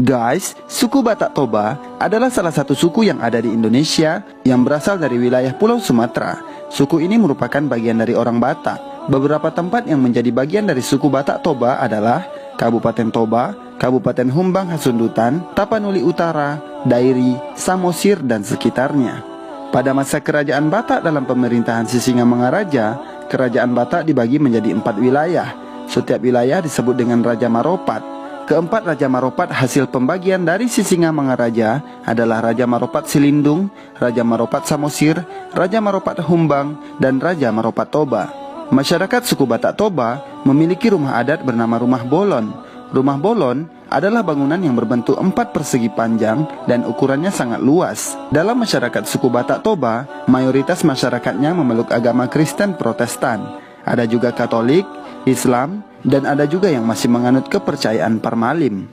Guys, suku Batak Toba adalah salah satu suku yang ada di Indonesia yang berasal dari wilayah Pulau Sumatera. Suku ini merupakan bagian dari orang Batak. Beberapa tempat yang menjadi bagian dari suku Batak Toba adalah Kabupaten Toba, Kabupaten Humbang Hasundutan, Tapanuli Utara, Dairi, Samosir, dan sekitarnya. Pada masa kerajaan Batak dalam pemerintahan Sisingamangaraja, kerajaan Batak dibagi menjadi 4 wilayah. Setiap wilayah disebut dengan Raja Maropat. Keempat Raja Maropat hasil pembagian dari Sisingamangaraja adalah Raja Maropat Silindung, Raja Maropat Samosir, Raja Maropat Humbang, dan Raja Maropat Toba. Masyarakat suku Batak Toba memiliki rumah adat bernama Rumah Bolon. Rumah Bolon adalah bangunan yang berbentuk 4 persegi panjang dan ukurannya sangat luas. Dalam masyarakat suku Batak Toba, mayoritas masyarakatnya memeluk agama Kristen Protestan. Ada juga Katolik, Islam, dan ada juga yang masih menganut kepercayaan Parmalim.